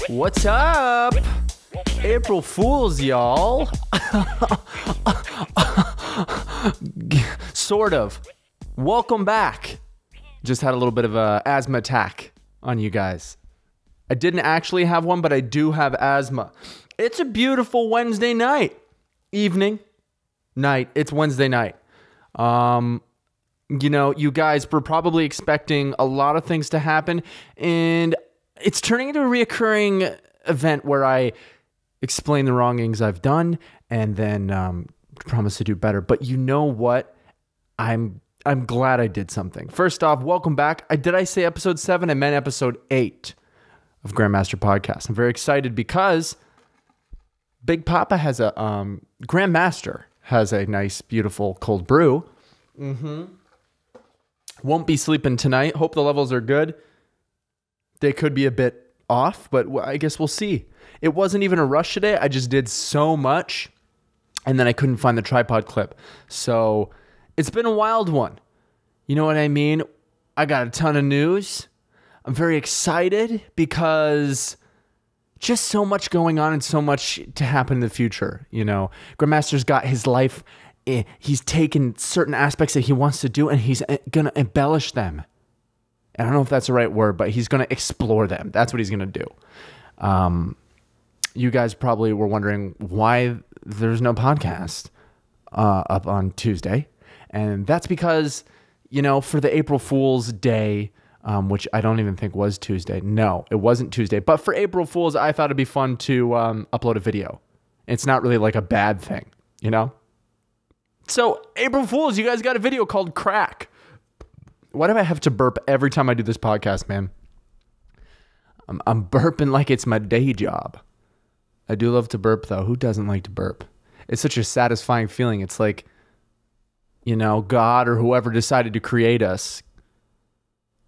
What's up? April Fools, y'all. Sort of. Welcome back. Just had a little bit of a asthma attack on you guys. I didn't actually have one, but I do have asthma. It's a beautiful Wednesday night. Evening. Night. It's Wednesday night. You know, you guys were probably expecting a lot of things to happen, and it's turning into a reoccurring event where I explain the wrongings I've done and then promise to do better. But you know what? I'm glad I did something. First off, welcome back. Did I say episode 7? I meant episode 8 of Grand Master Podcast. I'm very excited because Big Papa has a Grand Master has a nice, beautiful cold brew. Won't be sleeping tonight. Hope the levels are good. They could be a bit off, but I guess we'll see. It wasn't even a rush today. I just did so much, and then I couldn't find the tripod clip. So it's been a wild one. You know what I mean? I got a ton of news. I'm very excited because just so much going on and so much to happen in the future. You know, Grandmaster's got his life. He's taken certain aspects that he wants to do and he's going to embellish them. I don't know if that's the right word, but he's going to explore them. That's what he's going to do. You guys probably were wondering why there's no podcast up on Tuesday. And that's because, you know, for the April Fool's Day, which I don't even think was Tuesday. No, it wasn't Tuesday. But for April Fool's, I thought it'd be fun to upload a video. It's not really like a bad thing, you know? So, April Fools, you guys got a video called Crack. Why do I have to burp every time I do this podcast, man? I'm burping like it's my day job. I do love to burp, though. Who doesn't like to burp? It's such a satisfying feeling. It's like, you know, God or whoever decided to create us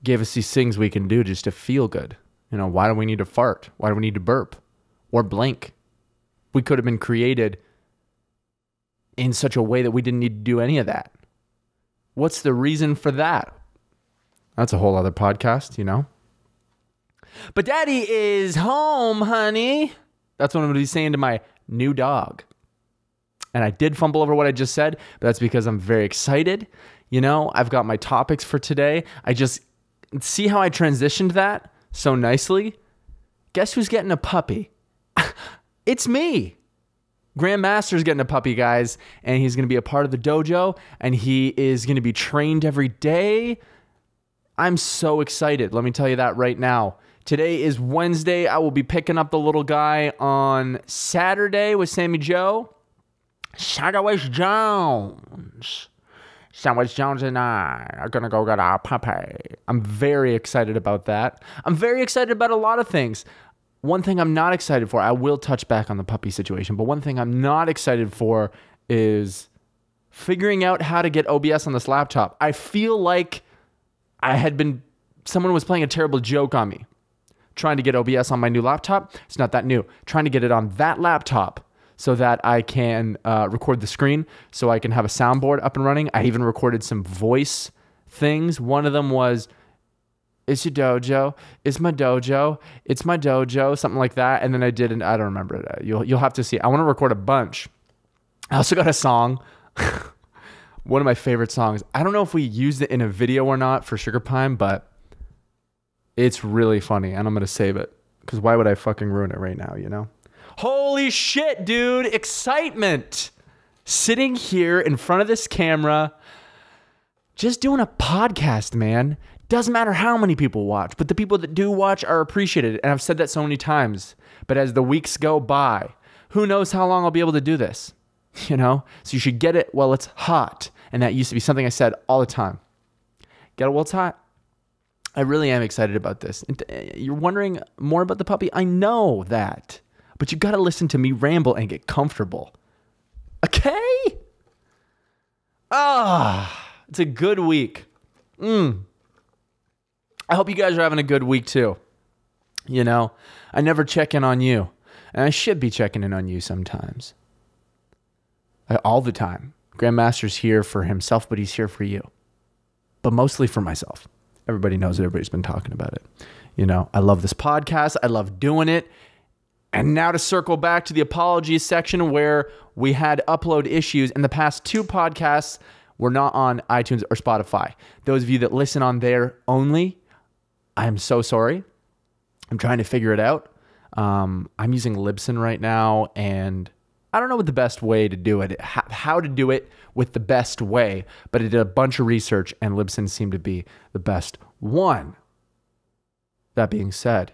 gave us these things we can do just to feel good. You know, why do we need to fart? Why do we need to burp? Or blink? We could have been created in such a way that we didn't need to do any of that. What's the reason for that? That's a whole other podcast, you know? But Daddy is home, honey. That's what I'm going to be saying to my new dog. And I did fumble over what I just said, but that's because I'm very excited. You know, I've got my topics for today. I just see how I transitioned that so nicely. Guess who's getting a puppy? It's me. Grand Master's getting a puppy, guys, and he's going to be a part of the dojo, and he is going to be trained every day. I'm so excited. Let me tell you that right now. Today is Wednesday. I will be picking up the little guy on Saturday with Sammy Jo. Sandwich Jones. Sandwich Jones and I are going to go get our puppy. I'm very excited about that. I'm very excited about a lot of things. One thing I'm not excited for, I will touch back on the puppy situation, but one thing I'm not excited for is figuring out how to get OBS on this laptop. I feel like someone was playing a terrible joke on me. Trying to get OBS on my new laptop. It's not that new. Trying to get it on that laptop so that I can record the screen, so I can have a soundboard up and running. I even recorded some voice things. One of them was, "It's your dojo. It's my dojo. It's my dojo," something like that. And then I did, and I don't remember it. You'll have to see. I want to record a bunch. I also got a song. One of my favorite songs. I don't know if we used it in a video or not for Sugar Pine, but it's really funny, and I'm going to save it. Because why would I fucking ruin it right now, you know? Holy shit, dude. Excitement. Sitting here in front of this camera, just doing a podcast, man. Doesn't matter how many people watch, but the people that do watch are appreciated. And I've said that so many times. But as the weeks go by, who knows how long I'll be able to do this? You know? So you should get it while it's hot. And that used to be something I said all the time. Get it while it's hot. I really am excited about this. And you're wondering more about the puppy? I know that. But you got to listen to me ramble and get comfortable. Okay? It's a good week. I hope you guys are having a good week too. You know, I never check in on you. And I should be checking in on you sometimes. All the time. Grandmaster's here for himself, but he's here for you. But mostly for myself. Everybody knows it. Everybody's been talking about it. You know, I love this podcast. I love doing it. And now to circle back to the apologies section where we had upload issues, and the past 2 podcasts were not on iTunes or Spotify. Those of you that listen on there only, I'm so sorry. I'm trying to figure it out. I'm using Libsyn right now, and I don't know what the best way to do it, how to do it with the best way, but I did a bunch of research, and Libsyn seemed to be the best one. That being said,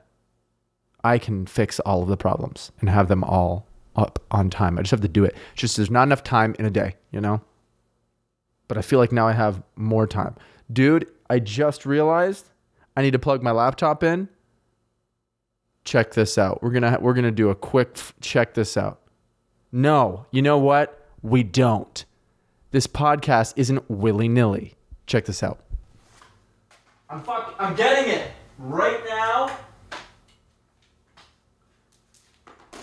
I can fix all of the problems and have them all up on time. I just have to do it. It's just there's not enough time in a day, you know? But I feel like now I have more time. Dude, I just realized I need to plug my laptop in. Check this out. We're gonna do a quick check this out. No, you know what? We don't. This podcast isn't willy-nilly. Check this out. I'm getting it right now.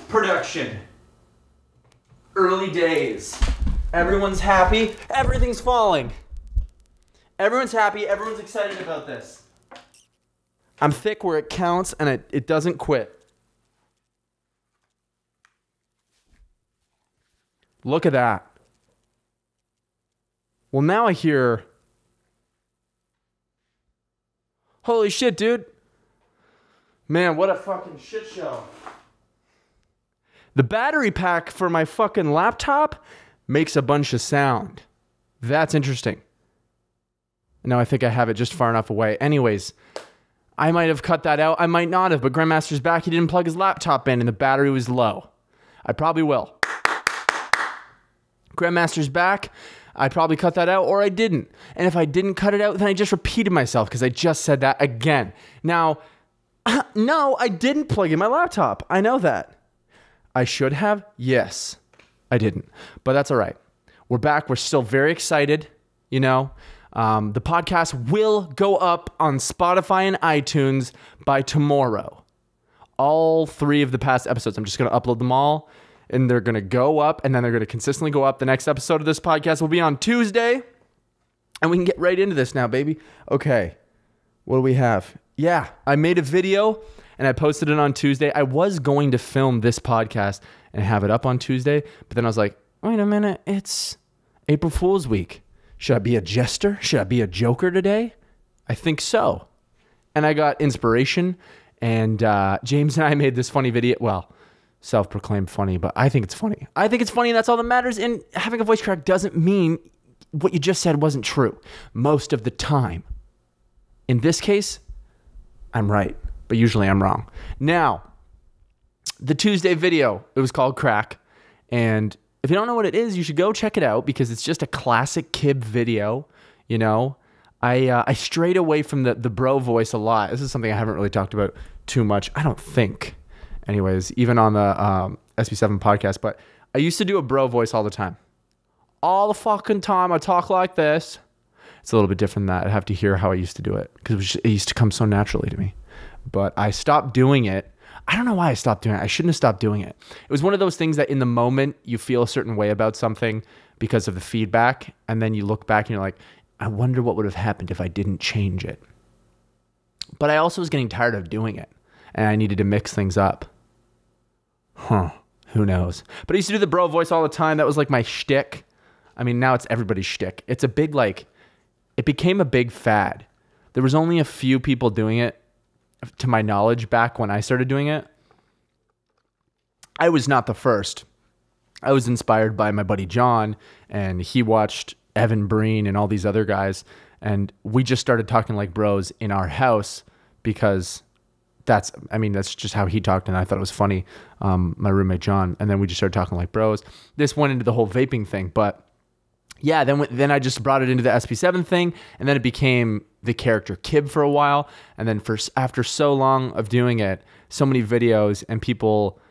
Production. Early days. Everyone's happy. Everything's falling. Everyone's happy. Everyone's excited about this. I'm thick where it counts, and it doesn't quit. Look at that. Well, now I hear... Holy shit, dude. Man, what a fucking shit show. The battery pack for my fucking laptop makes a bunch of sound. That's interesting. Now I think I have it just far enough away. Anyways, I might have cut that out. I might not have, but Grand Master's back. He didn't plug his laptop in and the battery was low. I probably will. Grand Master's back. I probably cut that out, or I didn't. And if I didn't cut it out, then I just repeated myself because I just said that again. Now, no, I didn't plug in my laptop. I know that. I should have. Yes, I didn't. But that's all right. We're back. We're still very excited. You know, the podcast will go up on Spotify and iTunes by tomorrow. All 3 of the past episodes. I'm just going to upload them all. And they're going to go up, and then they're going to consistently go up. The next episode of this podcast will be on Tuesday. And we can get right into this now, baby. Okay. What do we have? Yeah, I made a video, and I posted it on Tuesday. I was going to film this podcast and have it up on Tuesday. But then I was like, wait a minute. It's April Fool's week. Should I be a jester? Should I be a joker today? I think so. And I got inspiration. And James and I made this funny video. Well, self-proclaimed funny, but I think it's funny. I think it's funny, and that's all that matters. And having a voice crack doesn't mean what you just said wasn't true most of the time. In this case, I'm right, but usually I'm wrong. Now, the Tuesday video, it was called Crack. And if you don't know what it is, you should go check it out because it's just a classic Cib video. You know, I strayed away from the bro voice a lot. This is something I haven't really talked about too much, I don't think. Anyways, even on the SB7 podcast, but I used to do a bro voice all the time. All the fucking time I talk like this. It's a little bit different than that. I have to hear how I used to do it because it used to come so naturally to me. But I stopped doing it. I don't know why I stopped doing it. I shouldn't have stopped doing it. It was one of those things that in the moment you feel a certain way about something because of the feedback. And then you look back and you're like, I wonder what would have happened if I didn't change it. But I also was getting tired of doing it. And I needed to mix things up. Who knows? But I used to do the bro voice all the time. That was like my shtick. I mean, now it's everybody's shtick. It's a big, it became a big fad. There was only a few people doing it, to my knowledge, back when I started doing it. I was not the first. I was inspired by my buddy John, and he watched Evan Breen and all these other guys. And we just started talking like bros in our house because... that's just how he talked, and I thought it was funny, my roommate John, and then we just started talking like bros. This went into the whole vaping thing, but yeah, then I just brought it into the SP7 thing, and then it became the character Cib for a while, and then after so long of doing it, so many videos, and people,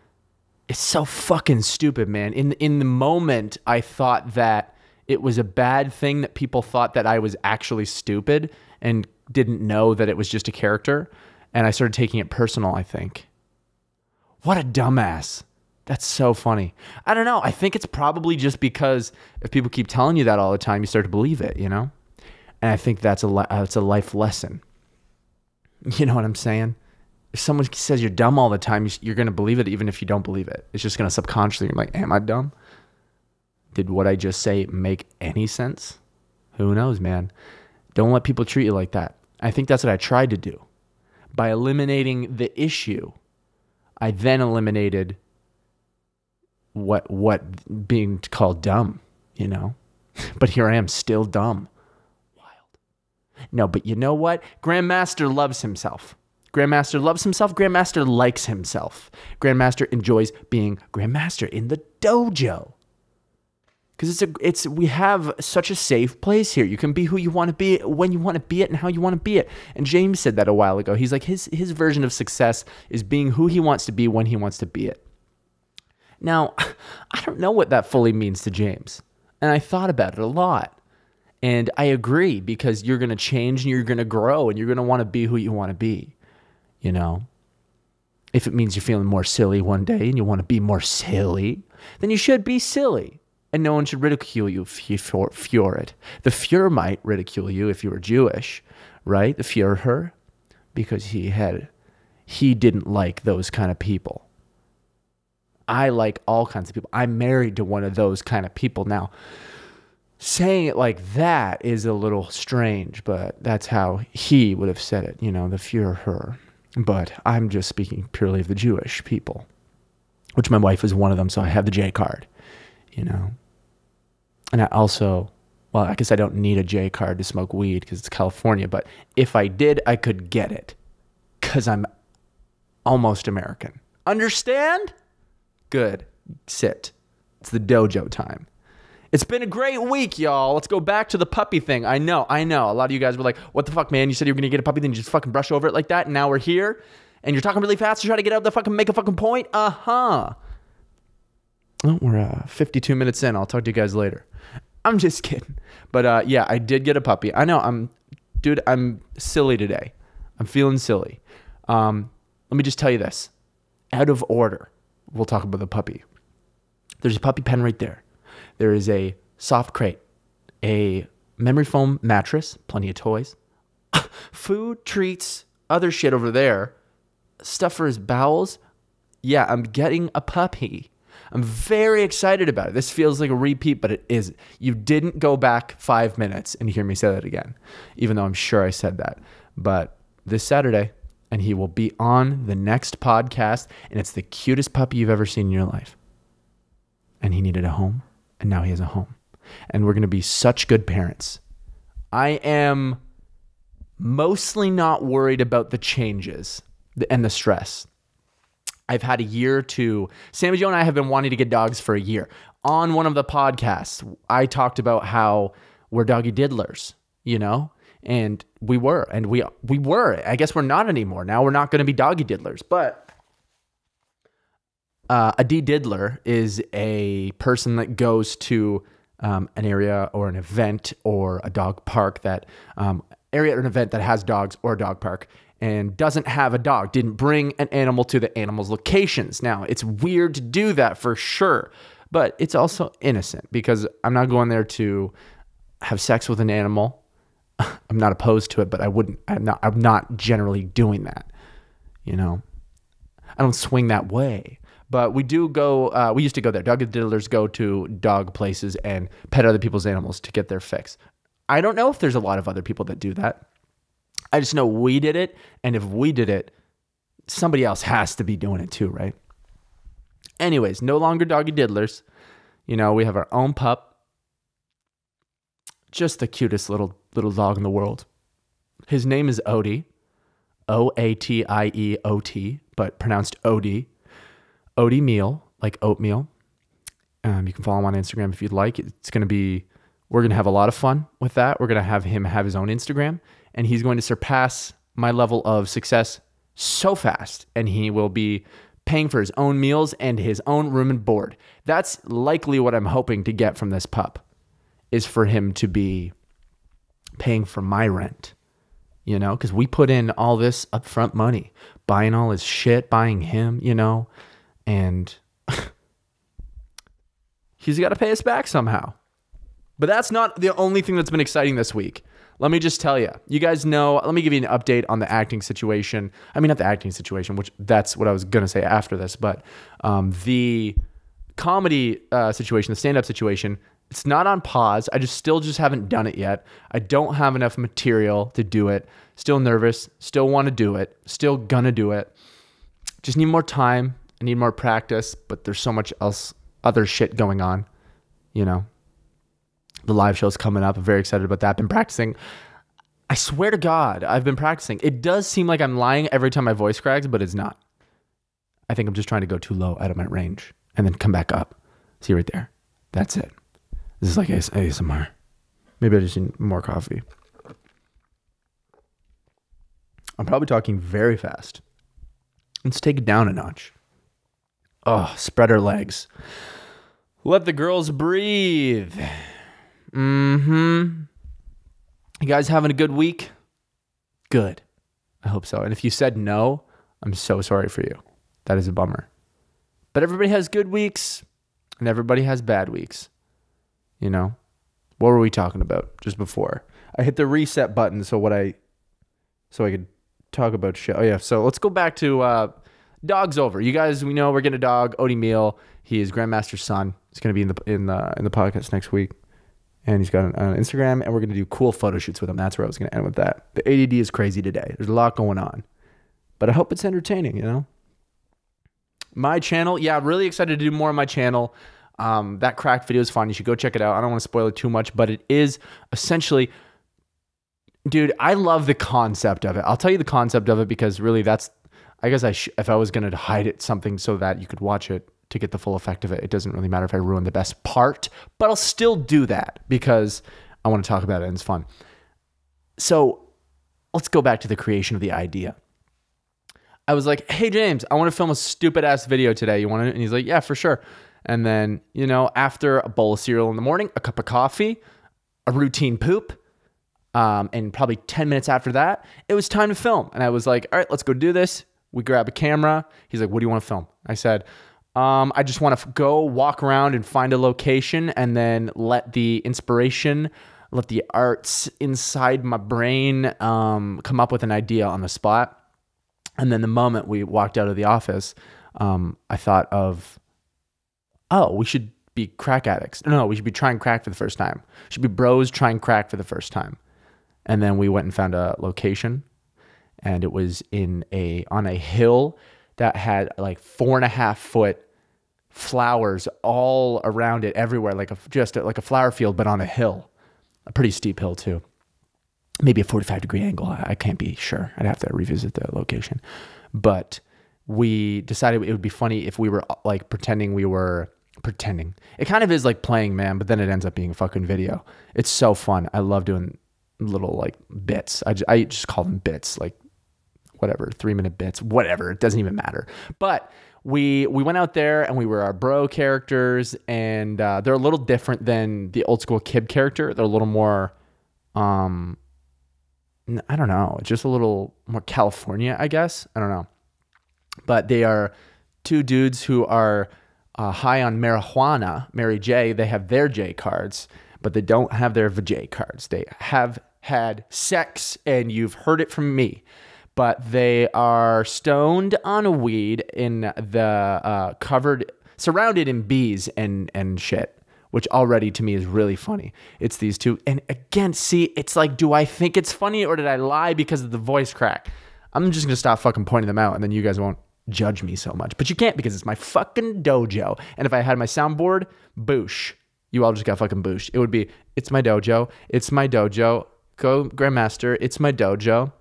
it's so fucking stupid, man. In the moment, I thought that it was a bad thing that people thought that I was actually stupid and didn't know that it was just a character. And I started taking it personal, I think. What a dumbass. That's so funny. I don't know. I think it's probably just because if people keep telling you that all the time, you start to believe it, you know? And I think that's a life lesson. You know what I'm saying? if someone says you're dumb all the time, you're going to believe it even if you don't believe it. It's just going to subconsciously, you're like, am I dumb? Did what I just say make any sense? Who knows, man? Don't let people treat you like that. I think that's what I tried to do. By eliminating the issue, I then eliminated what being called dumb, you know? But here I am, still dumb. Wild. No, but you know what? Grand Master loves himself. Grand Master loves himself. Grand Master likes himself. Grand Master enjoys being Grand Master in the dojo. Because we have such a safe place here. You can be who you want to be, when you want to be it, and how you want to be it. And James said that a while ago. He's like, his version of success is being who he wants to be when he wants to be it. Now, I don't know what that fully means to James. And I thought about it a lot. And I agree, because you're going to change and you're going to grow and you're going to want to be who you want to be. You know? If it means you're feeling more silly one day and you want to be more silly, then you should be silly. And no one should ridicule you for it. The Fuhrer might ridicule you if you were Jewish, right? The Fuhrer, because he didn't like those kind of people. I like all kinds of people. I'm married to one of those kind of people. Now, saying it like that is a little strange, but that's how he would have said it, you know, the Fuhrer. But I'm just speaking purely of the Jewish people, which my wife is one of them, so I have the J card, you know. And I also, well, I guess I don't need a J card to smoke weed because it's California, but if I did, I could get it because I'm almost American. Understand? Good. Sit. It's the dojo time. It's been a great week, y'all. Let's go back to the puppy thing. I know. A lot of you guys were like, what the fuck, man? You said you were going to get a puppy, then you just fucking brush over it like that, and now we're here, and you're talking really fast to try to get out the fucking, make a fucking point? Uh-huh. Oh, we're 52 minutes in. I'll talk to you guys later. I'm just kidding. But yeah, I did get a puppy. I know. I'm silly today. I'm feeling silly. Let me just tell you this. Out of order, we'll talk about the puppy. There's a puppy pen right there. There is a soft crate, a memory foam mattress, plenty of toys, food, treats, other shit over there, stuff for his bowels. Yeah, I'm getting a puppy. I'm very excited about it. This feels like a repeat, but it is. You didn't go back 5 minutes and hear me say that again, even though I'm sure I said that. But this Saturday, and he will be on the next podcast, and it's the cutest puppy you've ever seen in your life. And he needed a home, and now he has a home. And we're going to be such good parents. I am mostly not worried about the changes and the stress. I've had a year to... Sammy Jo and I have been wanting to get dogs for a year. On one of the podcasts, I talked about how we're doggy diddlers, you know? And we were. And we were. I guess we're not anymore. Now we're not going to be doggy diddlers. But a de-diddler is a person that goes to an area or an event or a dog park that... area or an event that has dogs or a dog park and doesn't have a dog, didn't bring an animal to the animal's locations. Now, it's weird to do that for sure, but it's also innocent because I'm not going there to have sex with an animal. I'm not opposed to it, but I'm not generally doing that. You know, I don't swing that way, but we do go, we used to go there. Dog diddlers go to dog places and pet other people's animals to get their fix. I don't know if there's a lot of other people that do that. I just know we did it, and if we did it, somebody else has to be doing it too, right? Anyways, no longer doggy diddlers. You know, we have our own pup. Just the cutest little dog in the world. His name is Odie. O-A-T-I-E-O-T, but pronounced Odie. Odie Meal, like oatmeal. You can follow him on Instagram if you'd like. We're going to have a lot of fun with that. We're going to have him have his own Instagram, and he's going to surpass my level of success so fast, and he will be paying for his own meals and his own room and board. That's likely what I'm hoping to get from this pup, is for him to be paying for my rent, you know, because we put in all this upfront money, buying all his shit, buying him, you know, and he's got to pay us back somehow. But that's not the only thing that's been exciting this week. let me just tell you, you guys know, let me give you an update on the acting situation. I mean, not the acting situation, which that's what I was going to say after this, but the comedy situation, the stand-up situation, it's not on pause. I still haven't done it yet. I don't have enough material to do it. Still nervous, still want to do it, still gonna do it. Just need more time. I need more practice, but there's so much other shit going on, you know. The live show's coming up. I'm very excited about that. Been practicing. I swear to God, I've been practicing. It does seem like I'm lying every time my voice cracks, but it's not. I think I'm just trying to go too low out of my range and then come back up. See right there? That's it. This is like ASMR. Maybe I just need more coffee. I'm probably talking very fast. Let's take it down a notch. Oh, spread our legs. Let the girls breathe. You guys having a good week? Good. I hope so. And if you said no, I'm so sorry for you. That is a bummer. But everybody has good weeks and everybody has bad weeks. You know? What were we talking about just before? I hit the reset button so I could talk about shit. Oh yeah, so let's go back to dog's over. You guys, we know we're getting a dog, Odie Meal. He is Grand Master's son. He's going to be in the podcast next week. And he's got an Instagram, and we're going to do cool photo shoots with him. That's where I was going to end with that. The ADD is crazy today. There's a lot going on. But I hope it's entertaining, you know? My channel, yeah, really excited to do more on my channel. That crack video is fun. You should go check it out. I don't want to spoil it too much, but it is essentially... Dude, I love the concept of it. I'll tell you the concept of it because really that's... I guess if I was going to hide it something so that you could watch it to get the full effect of it, it doesn't really matter if I ruin the best part, but I'll still do that because I want to talk about it and it's fun. So let's go back to the creation of the idea. I was like, hey, James, I want to film a stupid ass video today. You want to? And he's like, yeah, for sure. And then, you know, after a bowl of cereal in the morning, a cup of coffee, a routine poop, and probably 10 minutes after that, it was time to film. And I was like, all right, let's go do this. We grab a camera. He's like, what do you want to film? I said, I just want to go walk around and find a location and then let the inspiration, let the arts inside my brain come up with an idea on the spot. And then the moment we walked out of the office, I thought of, oh, we should be crack addicts. No, we should be trying crack for the first time. We should be bros trying crack for the first time. And then we went and found a location, and it was on a hill that had like 4.5 foot flowers all around it everywhere, like a flower field, but on a hill, a pretty steep hill too. Maybe a 45-degree angle. I can't be sure. I'd have to revisit the location. But we decided it would be funny if we were like pretending. It kind of is like playing, man, but then it ends up being a fucking video. It's so fun. I love doing little like bits. I just call them bits, like whatever, 3-minute bits, whatever. It doesn't even matter. But we went out there and we were our bro characters, and they're a little different than the old school Cib character. They're a little more, I don't know, just a little more California, I guess. I don't know. But they are two dudes who are high on marijuana, Mary J. They have their J cards, but they don't have their Vijay cards. They have had sex, and you've heard it from me. But they are stoned on a weed in the surrounded in bees and shit, which already to me is really funny. It's these two. And again, see, it's like, do I think it's funny or did I lie because of the voice crack? I'm just going to stop fucking pointing them out and then you guys won't judge me so much. But you can't because it's my fucking dojo. And if I had my soundboard, boosh. You all just got fucking booshed. It would be, it's my dojo. It's my dojo. Go Grand Master. It's my dojo.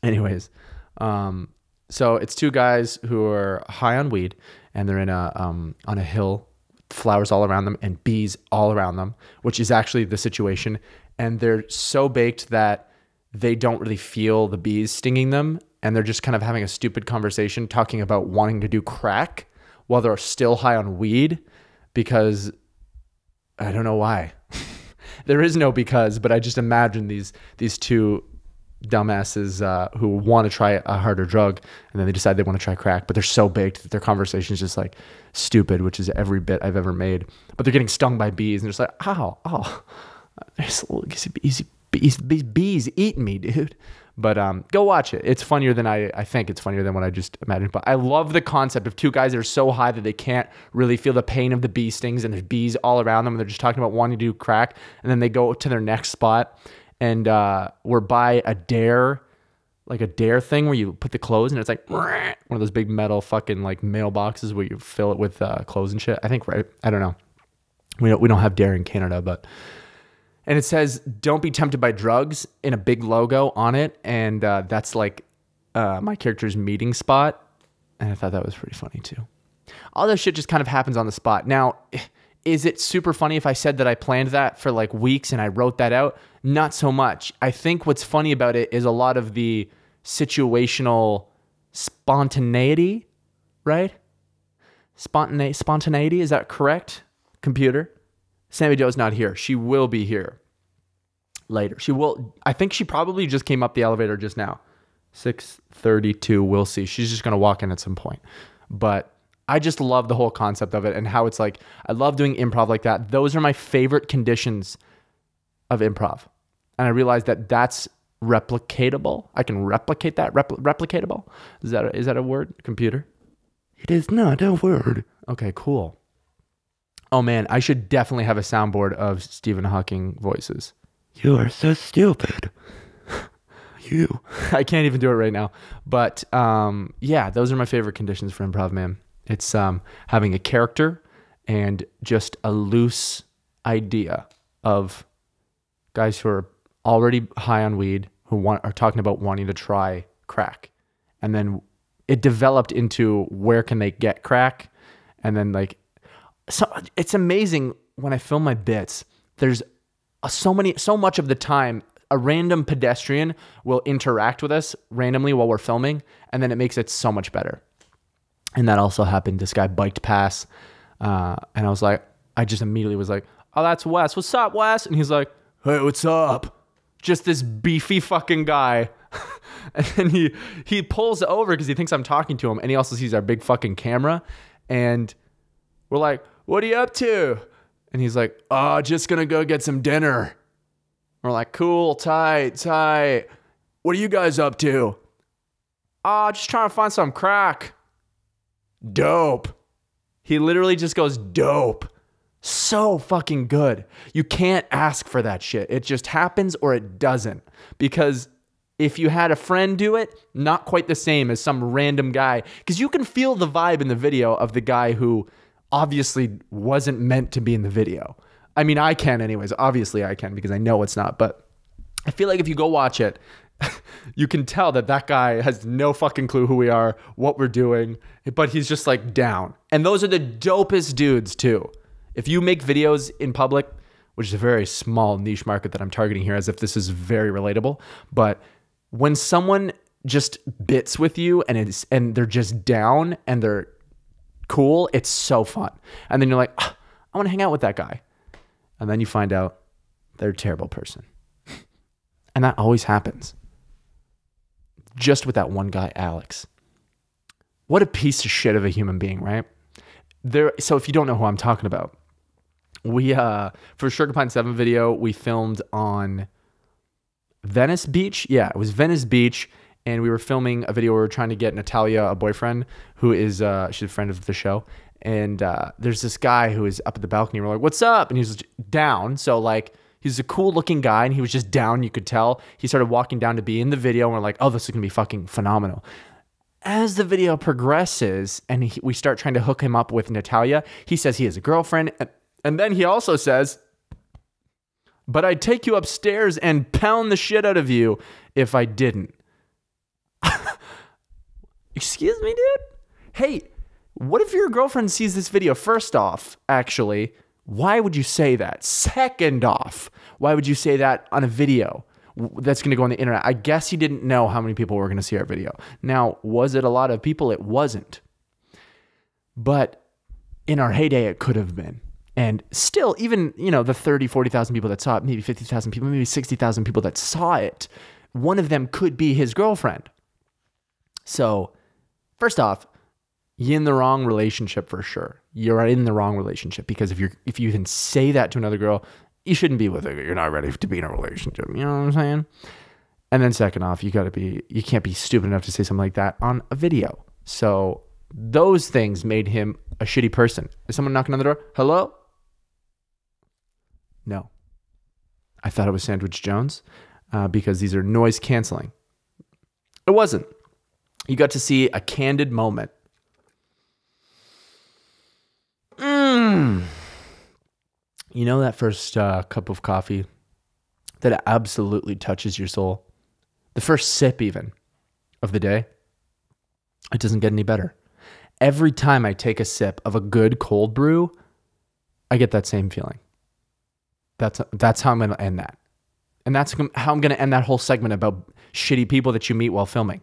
Anyways, so it's two guys who are high on weed and they're in on a hill, flowers all around them and bees all around them, which is actually the situation. And they're so baked that they don't really feel the bees stinging them. And they're just kind of having a stupid conversation talking about wanting to do crack while they're still high on weed because I don't know why. There is no because, but I just imagine these two dumbasses who want to try a harder drug and then they decide they want to try crack, but they're so baked that their conversation is just like stupid, which is every bit I've ever made. But they're getting stung by bees and they're just like, ow, oh, there's a little easy bees eating me, dude. But go watch it. It's funnier than I think it's funnier than what I just imagined. But I love the concept of two guys that are so high that they can't really feel the pain of the bee stings, and there's bees all around them, and they're just talking about wanting to do crack. And then they go to their next spot, and we're by a dare, like a dare thing where you put the clothes, and it's like one of those big metal fucking like mailboxes where you fill it with clothes and shit. I think, right? I don't know. We don't have dare in Canada, but. And it says, don't be tempted by drugs in a big logo on it. And that's like my character's meeting spot. And I thought that was pretty funny too. All this shit just kind of happens on the spot. Now, is it super funny if I said that I planned that for like weeks and I wrote that out? Not so much. I think what's funny about it is a lot of the situational spontaneity, right? Spontaneity, is that correct, computer? Sammy Jo's not here. She will be here later. She will. I think she probably just came up the elevator just now. 6:32. We'll see. She's just going to walk in at some point. But I just love the whole concept of it and how it's like, I love doing improv like that. Those are my favorite conditions of improv. And I realized that that's replicatable. I can replicate that. Replicatable? Is that a word, computer? It is not a word. Okay, cool. Oh man, I should definitely have a soundboard of Stephen Hawking voices. You are so stupid. You. I can't even do it right now. But yeah, those are my favorite conditions for improv, man. It's having a character and just a loose idea of guys who are already high on weed who are talking about wanting to try crack. And then it developed into where can they get crack? And then like, so it's amazing when I film my bits, there's so much of the time, a random pedestrian will interact with us randomly while we're filming, and then it makes it so much better. And that also happened. This guy biked past, and I just immediately was like, oh, that's Wes. What's up, Wes? And he's like, hey, what's up? Just this beefy fucking guy. And then he pulls over because he thinks I'm talking to him, and he also sees our big fucking camera, and we're like, what are you up to? And he's like, oh, just gonna go get some dinner. We're like, cool, tight. What are you guys up to? Oh, just trying to find some crack. Dope. He literally just goes, dope. So fucking good. You can't ask for that shit. It just happens or it doesn't. Because if you had a friend do it, not quite the same as some random guy. Because you can feel the vibe in the video of the guy who obviously wasn't meant to be in the video. I mean, I can anyways. Obviously I can because I know it's not. But I feel like if you go watch it, you can tell that guy has no fucking clue who we are, what we're doing, but he's just like down. And those are the dopest dudes too. If you make videos in public, which is a very small niche market that I'm targeting here as if this is very relatable, but when someone just bits with you and they're just down and they're cool, it's so fun. And then you're like, oh, I want to hang out with that guy. And then you find out they're a terrible person. And that always happens. Just with that one guy, Alex. What a piece of shit of a human being, right? So if you don't know who I'm talking about, we, for Sugar Pine 7 video, we filmed on Venice Beach. Yeah, it was Venice Beach. And we were filming a video where we were trying to get Natalia a boyfriend who is, she's a friend of the show. And there's this guy who is up at the balcony. We're like, what's up? And he's down. So like, he's a cool looking guy and he was just down. You could tell. He started walking down to be in the video. And we're like, oh, this is going to be fucking phenomenal. As the video progresses and we start trying to hook him up with Natalia, he says he has a girlfriend. And then he also says, but I'd take you upstairs and pound the shit out of you if I didn't. Excuse me, dude? Hey, what if your girlfriend sees this video? First off, actually, why would you say that? Second off, why would you say that on a video that's going to go on the internet? I guess he didn't know how many people were going to see our video. Now, was it a lot of people? It wasn't. But in our heyday, it could have been. And still, even, the 30, 40,000 people that saw it, maybe 50,000 people, maybe 60,000 people that saw it, one of them could be his girlfriend. So, first off, you're in the wrong relationship for sure. You're in the wrong relationship because if you even say that to another girl, you shouldn't be with her. You're not ready to be in a relationship. You know what I'm saying? And then second off, you can't be stupid enough to say something like that on a video. So those things made him a shitty person. Is someone knocking on the door? Hello? No. I thought it was Sandwich Jones because these are noise canceling. It wasn't. You got to see a candid moment. You know that first cup of coffee that absolutely touches your soul? The first sip even of the day? It doesn't get any better. Every time I take a sip of a good cold brew, I get that same feeling. That's how I'm going to end that. And that's how I'm going to end that whole segment about shitty people that you meet while filming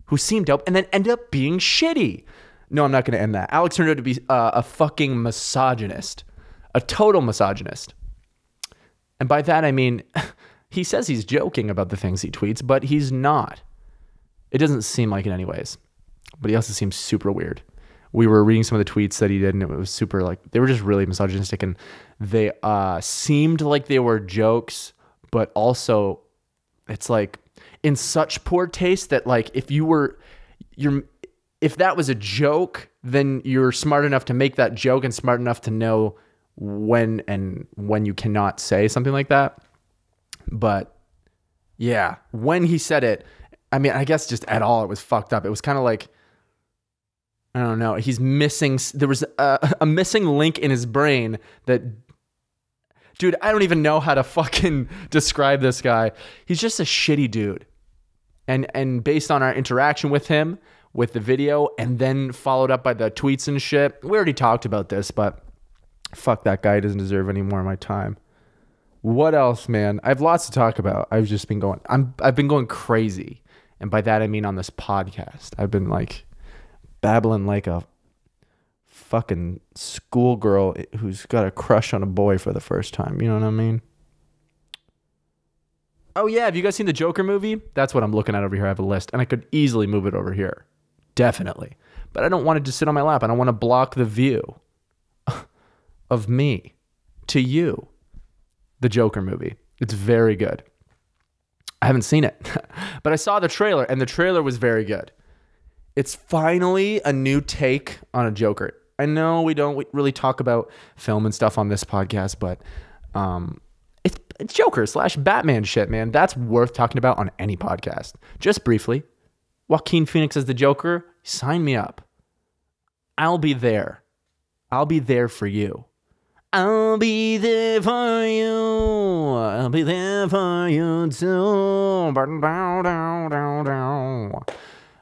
who seem dope and then end up being shitty. No, I'm not going to end that. Alex turned out to be a fucking misogynist. A total misogynist. And by that, I mean, he says he's joking about the things he tweets, but he's not. It doesn't seem like it anyways. But he also seems super weird. We were reading some of the tweets that he did, and it was super, like, they were just really misogynistic, and they seemed like they were jokes, but also it's like in such poor taste that, like, if that was a joke, then you're smart enough to make that joke and smart enough to know when you cannot say something like that. But yeah, when he said it, I mean, I guess just at all, it was fucked up. It was kind of like, I don't know. There was a missing link in his brain that, dude, I don't even know how to fucking describe this guy. He's just a shitty dude. And based on our interaction with him, with the video, and then followed up by the tweets and shit, we already talked about this, but fuck that guy. He doesn't deserve any more of my time. What else, man? I have lots to talk about. I've been going crazy. And by that, I mean on this podcast. I've been like babbling like a fucking schoolgirl who's got a crush on a boy for the first time. You know what I mean? Oh yeah, have you guys seen the Joker movie? That's what I'm looking at over here. I have a list, and I could easily move it over here. Definitely. But I don't want it to sit on my lap. I don't want to block the view of me to you. The Joker movie. It's very good. I haven't seen it, but I saw the trailer, and the trailer was very good. It's finally a new take on a Joker. I know we don't really talk about film and stuff on this podcast, but it's Joker / Batman shit, man. That's worth talking about on any podcast. Just briefly, Joaquin Phoenix as the Joker, sign me up. I'll be there. I'll be there for you. I'll be there for you. I'll be there for you too.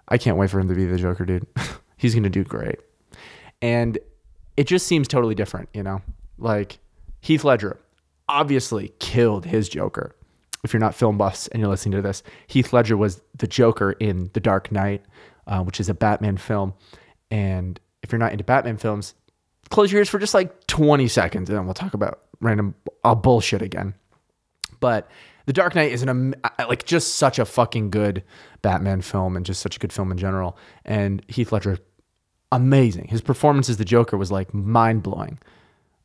I can't wait for him to be the Joker, dude. He's going to do great. And it just seems totally different, you know? Like, Heath Ledger obviously killed his Joker. If you're not film buffs and you're listening to this, Heath Ledger was the Joker in The Dark Knight, which is a Batman film. And if you're not into Batman films, close your ears for just like 20 seconds and then we'll talk about random bullshit again. But The Dark Knight is like just such a fucking good Batman film and just such a good film in general. And Heath Ledger, amazing. His performance as the Joker was like mind-blowing.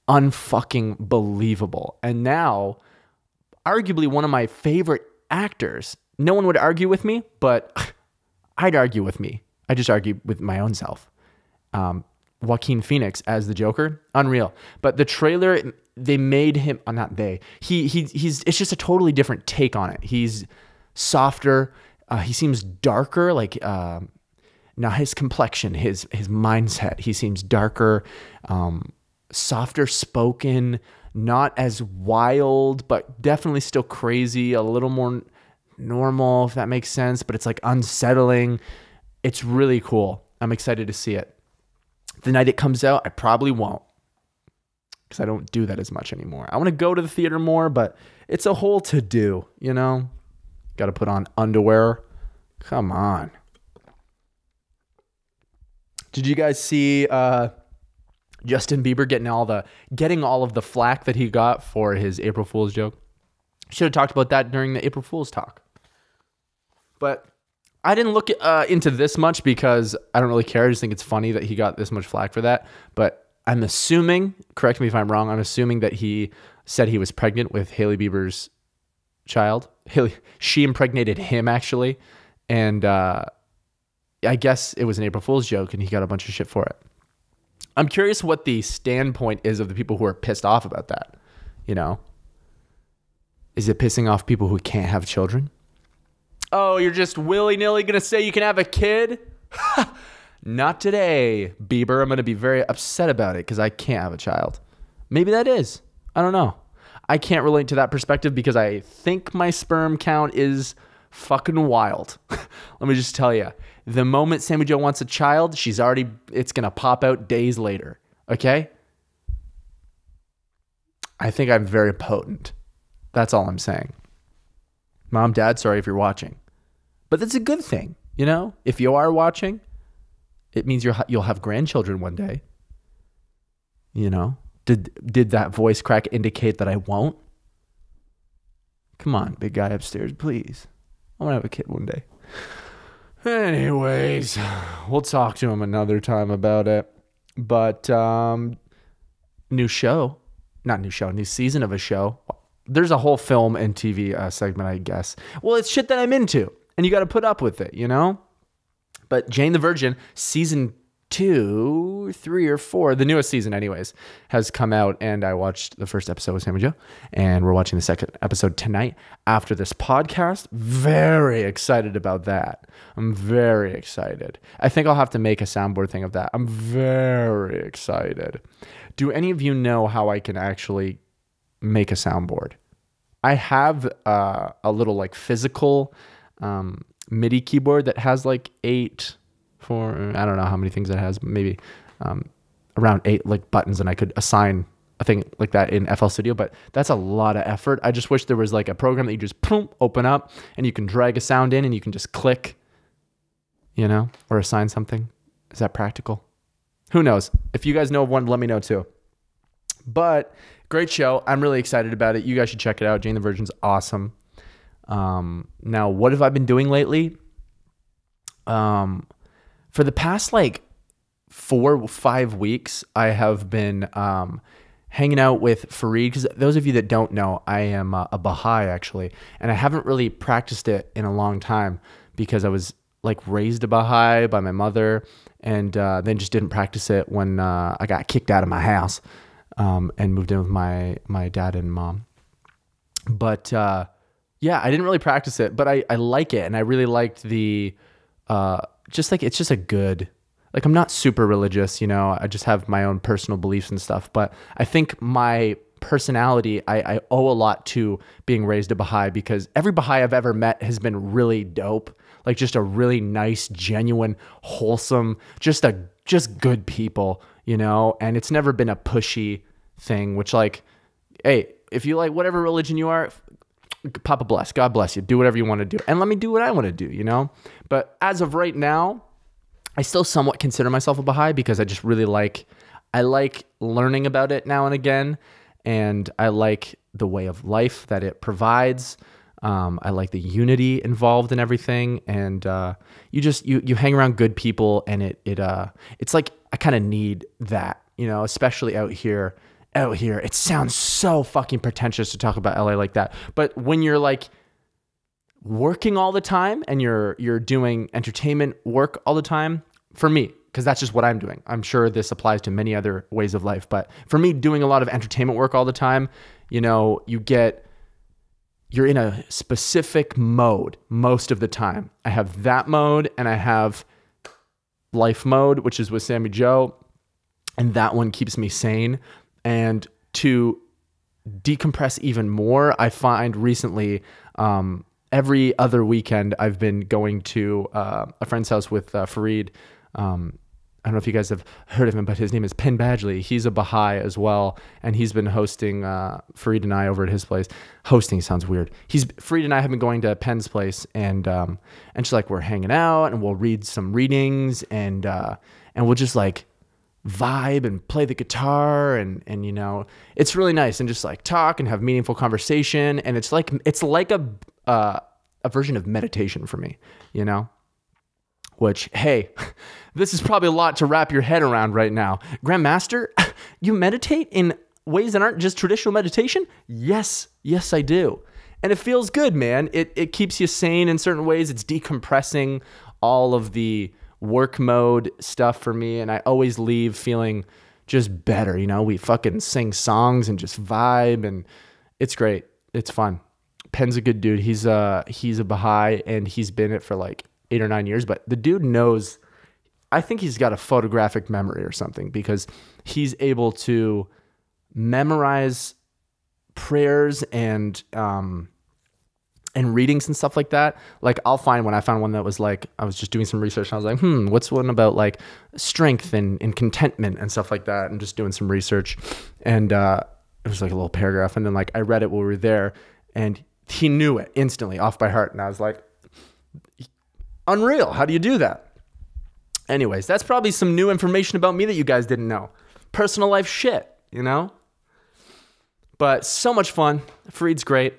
Unfucking believable. And now, arguably one of my favorite actors. No one would argue with me, but I'd argue with me. I just argue with my own self. Joaquin Phoenix as the Joker, unreal. But the trailer, they made him, not they, he's it's just a totally different take on it. He's softer. He seems darker, like, now his complexion, his mindset, he seems darker, softer spoken, not as wild, but definitely still crazy, a little more normal, if that makes sense, but it's like unsettling. It's really cool. I'm excited to see it. The night it comes out, I probably won't, because I don't do that as much anymore. I want to go to the theater more, but it's a whole to-do, you know? Got to put on underwear. Come on. Did you guys see Justin Bieber getting all of the flack that he got for his April Fool's joke? Should have talked about that during the April Fool's talk. But I didn't look into this much because I don't really care. I just think it's funny that he got this much flack for that. But I'm assuming, correct me if I'm wrong, I'm assuming that he said he was pregnant with Hailey Bieber's child. She impregnated him, actually. And I guess it was an April Fool's joke, and he got a bunch of shit for it. I'm curious what the standpoint is of the people who are pissed off about that. You know? Is it pissing off people who can't have children? Oh, you're just willy-nilly going to say you can have a kid? Not today, Bieber. I'm going to be very upset about it because I can't have a child. Maybe that is. I don't know. I can't relate to that perspective because I think my sperm count is fucking wild. Let me just tell you. The moment Sammy Jo wants a child, it's going to pop out days later. Okay? I think I'm very potent. That's all I'm saying. Mom, Dad, sorry if you're watching. But that's a good thing, you know? If you are watching, it means you'll have grandchildren one day. You know? Did that voice crack indicate that I won't? Come on, big guy upstairs, please. I want to have a kid one day. Anyways, we'll talk to him another time about it. But new season of a show. There's a whole film and TV segment, I guess. Well, it's shit that I'm into, and you got to put up with it, you know? But Jane the Virgin, season 2, 3, or 4, the newest season anyways, has come out, and I watched the first episode with Sammy Jo, and we're watching the second episode tonight after this podcast. Very excited about that. I'm very excited. I think I'll have to make a soundboard thing of that. I'm very excited. Do any of you know how I can actually make a soundboard? I have a little like physical MIDI keyboard that has like 8 for, I don't know how many things it has, maybe around 8 like buttons, and I could assign a thing like that in FL Studio, but that's a lot of effort. I just wish there was like a program that you just open up and you can drag a sound in and you can just click, you know, or assign something. Is that practical? Who knows? If you guys know of one, let me know too. But great show. I'm really excited about it. You guys should check it out. Jane the Virgin's awesome. Now, what have I been doing lately? For the past like 4 or 5 weeks, I have been hanging out with Fareed, because those of you that don't know, I am a Baha'i actually, and I haven't really practiced it in a long time because I was like raised a Baha'i by my mother, and then just didn't practice it when I got kicked out of my house and moved in with my dad and mom. But yeah, I didn't really practice it, but I like it, and I really liked the just like, it's just a good, like, I'm not super religious, you know, I just have my own personal beliefs and stuff, but I think my personality, I owe a lot to being raised a Baha'i, because every Baha'i I've ever met has been really dope, like just a really nice, genuine, wholesome, just good people, you know, and it's never been a pushy thing, which, like, hey, if you like whatever religion you are, Papa bless, God bless you, do whatever you want to do, and let me do what I want to do, you know. But as of right now, I still somewhat consider myself a Baha'i, because I just really like learning about it now and again, and I like the way of life that it provides. I like the unity involved in everything, and you hang around good people, and it's like I kind of need that, you know, especially out here. It sounds so fucking pretentious to talk about LA like that, but when you're like working all the time and you're doing entertainment work all the time, for me, because that's just what I'm doing. I'm sure this applies to many other ways of life, but for me, doing a lot of entertainment work all the time, you know, you're in a specific mode most of the time. I have that mode, and I have life mode, which is with Sammy Jo, and that one keeps me sane. And to decompress even more, I find recently, every other weekend, I've been going to a friend's house with Fareed. I don't know if you guys have heard of him, but his name is Penn Badgley. He's a Baha'i as well, and he's been hosting Fareed and I over at his place. Hosting sounds weird. Fareed and I have been going to Penn's place, and just like we're hanging out, and we'll read some readings, and we'll just like vibe and play the guitar, and you know, it's really nice, and just like talk and have meaningful conversation, and it's like a version of meditation for me, you know, which, hey, this is probably a lot to wrap your head around right now. Grand Master, you meditate in ways that aren't just traditional meditation? Yes, I do. And it feels good, man. It keeps you sane in certain ways. It's decompressing all of the work mode stuff for me. And I always leave feeling just better. You know, we fucking sing songs and just vibe, and it's great. It's fun. Pen's a good dude. He's a Baha'i, and he's been it for like 8 or 9 years, but the dude knows, I think he's got a photographic memory or something, because he's able to memorize prayers and readings and stuff like that. Like when I found one that was like, I was just doing some research and I was like, what's one about like strength and contentment and stuff like that, and just doing some research. And it was like a little paragraph, and then like I read it while we were there, and he knew it instantly off by heart. And I was like, unreal. How do you do that? Anyways, that's probably some new information about me that you guys didn't know. Personal life shit, you know? But so much fun. Fareed's great.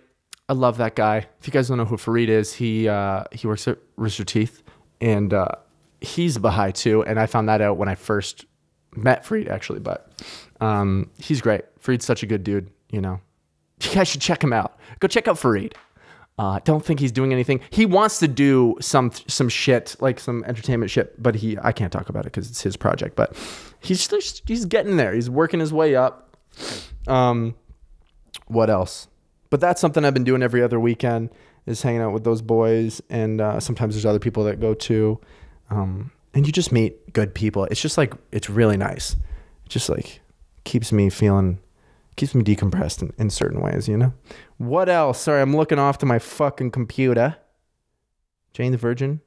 I love that guy. If you guys don't know who Fareed is, he works at Rooster Teeth, and he's a Baha'i too. And I found that out when I first met Fareed, actually. But he's great. Fareed's such a good dude, you know? You guys should check him out. Go check out Fareed. Don't think he's doing anything. He wants to do some shit, like some entertainment shit, but I can't talk about it because it's his project. But he's getting there. He's working his way up. What else? But that's something I've been doing every other weekend, is hanging out with those boys. And sometimes there's other people that go too. And you just meet good people. It's just like, it's really nice. It just like keeps me decompressed in certain ways, you know? What else? Sorry, I'm looking off to my fucking computer. Jane the Virgin.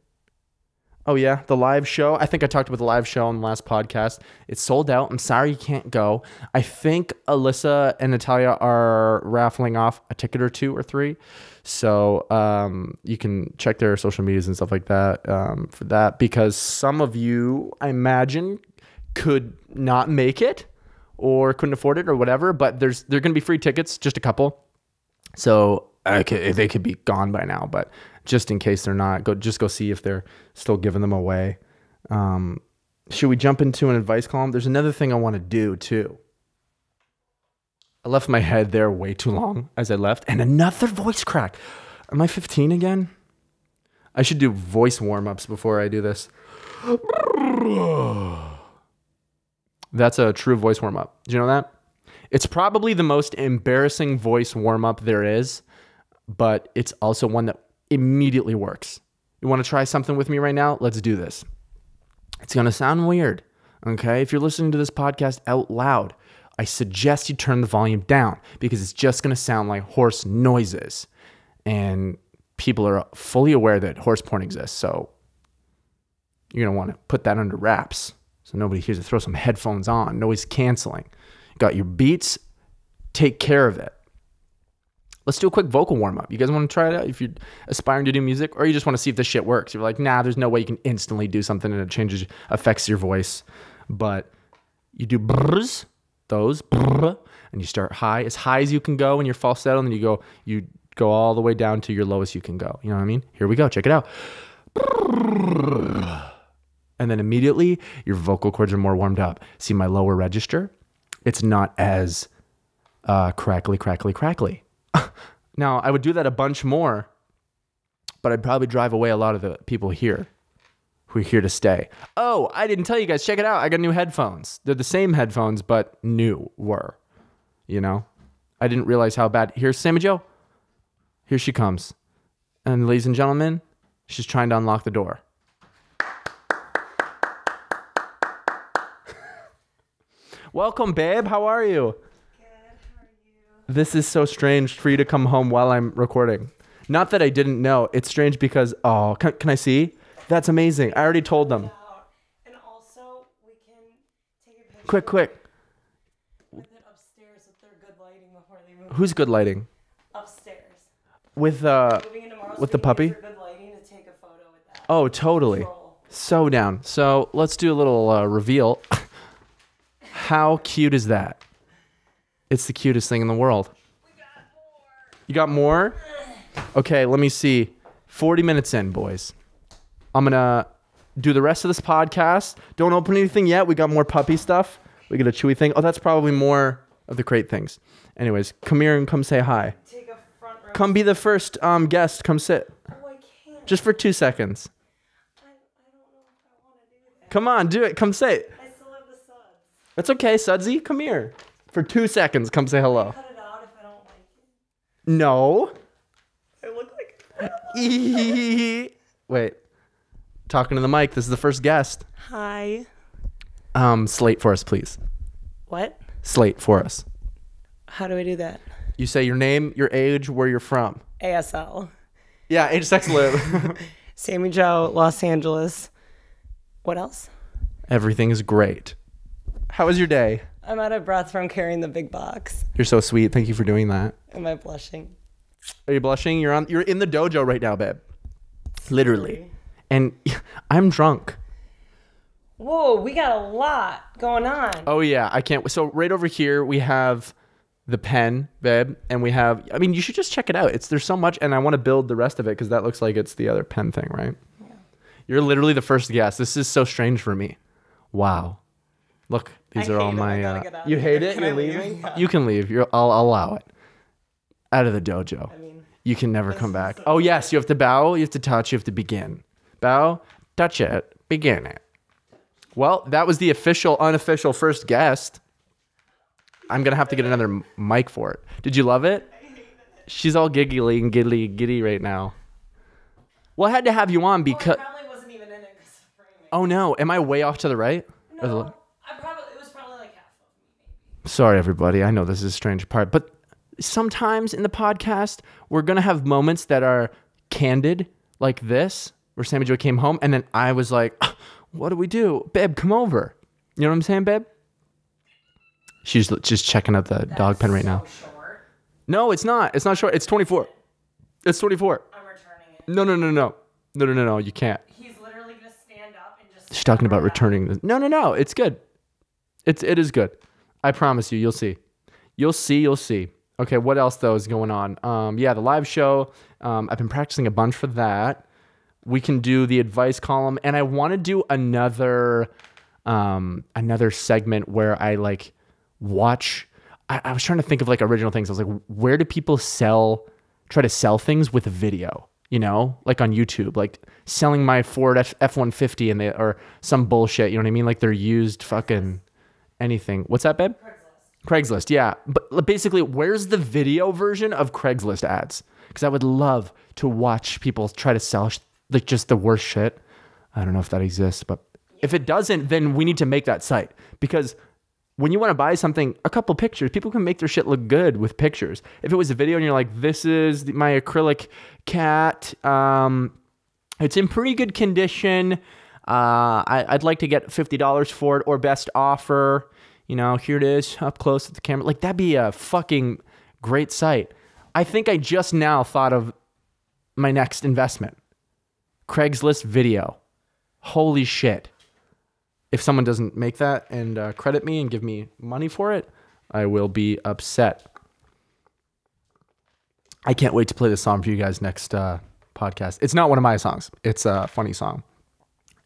Oh yeah, the live show. I think I talked about the live show on the last podcast. It's sold out. I'm sorry you can't go. I think Alyssa and Natalia are raffling off a ticket or 2 or 3. So you can check their social medias and stuff like that for that, because some of you, I imagine, could not make it or couldn't afford it or whatever, but they're going to be free tickets, just a couple. So they could be gone by now, but just in case they're not, go see if they're still giving them away. Should we jump into an advice column? There's another thing I want to do too. I left my head there way too long as I left, and another voice crack. Am I 15 again? I should do voice warm-ups before I do this. That's a true voice warm-up. Did you know that? It's probably the most embarrassing voice warm-up there is, but it's also one that immediately works. You want to try something with me right now? Let's do this. It's going to sound weird, okay? If you're listening to this podcast out loud, I suggest you turn the volume down, because it's just going to sound like horse noises. And people are fully aware that horse porn exists, so you're going to want to put that under wraps so nobody hears it. Throw some headphones on, noise canceling. Got your beats, take care of it. Let's do a quick vocal warm-up. You guys want to try it out if you're aspiring to do music, or you just want to see if this shit works? You're like, nah, there's no way you can instantly do something and it affects your voice. But you do brrrs, those, brrr, and you start high as you can go in your falsetto, and then you go all the way down to your lowest you can go. You know what I mean? Here we go. Check it out. And then immediately your vocal cords are more warmed up. See my lower register? It's not as crackly. Now, I would do that a bunch more, but I'd probably drive away a lot of the people here who are here to stay. Oh, I didn't tell you guys. Check it out. I got new headphones. They're the same headphones, but newer, you know? I didn't realize how bad. Here's Sammy Jo. Here she comes. And ladies and gentlemen, she's trying to unlock the door. Welcome, babe. How are you? Good. How are you? This is so strange for you to come home while I'm recording. Not that I didn't know. It's strange because, can I see? That's amazing. I already told them. And also, we can take a picture. Quick. With it upstairs with their good lighting before they move. Who's good lighting? Upstairs. With Moving in tomorrow, with so the puppy? Good lighting to take a photo with that. Oh, totally. Control. So down. So let's do a little reveal. How cute is that? It's the cutest thing in the world. We got more. You got more? Okay, let me see. 40 minutes in, boys. I'm going to do the rest of this podcast. Don't open anything yet. We got more puppy stuff. We got a chewy thing. Oh, that's probably more of the crate things. Anyways, come here and come say hi. Take a front row. Come be the first guest. Come sit. Oh, I can't. Just for 2 seconds. I don't know if I want to do that. Come on, do it. Come say it. I still have the suds. That's okay, Sudsy. Come here. For 2 seconds, come say hello. Cut it out if I don't like it. No. I look like. Wait. Talking to the mic. This is the first guest. Hi. Slate for us, please. What? Slate for us. How do I do that? You say your name, your age, where you're from. ASL. Yeah, age, sex, live. Sammy Jo, Los Angeles. What else? Everything is great. How was your day? I'm out of breath from carrying the big box. You're so sweet. Thank you for doing that. Am I blushing? Are you blushing? You're in the dojo right now, babe. Literally. And I'm drunk. Whoa, we got a lot going on. Oh yeah, I can't. So right over here we have the pen, babe, and we have. I mean, you should just check it out. There's so much, and I want to build the rest of it because that looks like it's the other pen thing, right? Yeah. You're literally the first guest. This is so strange for me. Wow. Look, these are all my. You hate it? You're leaving? Yeah. You can leave. I'll allow it. Out of the dojo. I mean, you can never come back. Oh yes, you have to bow. You have to touch. You have to begin. Bow, touch it, begin it. Well, that was the official, unofficial first guest. I'm going to have to get another mic for it. Did you love it? I hate it. She's all giggly and giddy right now. Well, I had to have you on because... Well, I probably wasn't even in it because of framing. Oh, no. Am I way off to the right? No, it was probably like half of me, maybe. Sorry, everybody. I know this is a strange part. But sometimes in the podcast, we're going to have moments that are candid, like this, where Sammy Jo came home, and then I was like, what do we do? Babe, come over. You know what I'm saying, babe? She's just checking out the dog pen right now. Short. No, it's not. It's not short. It's 24. It's 24. I'm returning it. No, you can't. He's literally going to stand up and just... She's talking about returning this. No. It's good. It is good. I promise you. You'll see. You'll see. Okay, what else, though, is going on? Yeah, the live show. I've been practicing a bunch for that. We can do the advice column, and I want to do another segment where I like watch. I was trying to think of like original things. I was like, where do people try to sell things with a video? You know, like on YouTube, like selling my Ford F-150 and or some bullshit. You know what I mean? Like they're used fucking anything. What's that, babe? Craigslist, yeah. But basically, where's the video version of Craigslist ads? Because I would love to watch people try to sell like just the worst shit. I don't know if that exists, but if it doesn't, then we need to make that site. Because when you want to buy something, a couple pictures, people can make their shit look good with pictures. If it was a video and you're like, this is my acrylic cat, it's in pretty good condition. I'd like to get $50 for it or best offer. You know, here it is up close at the camera. Like that'd be a fucking great site. I think I just now thought of my next investment. Craigslist video. Holy shit. If someone doesn't make that and credit me and give me money for it, I will be upset. I can't wait to play this song for you guys next podcast. It's not one of my songs. It's a funny song.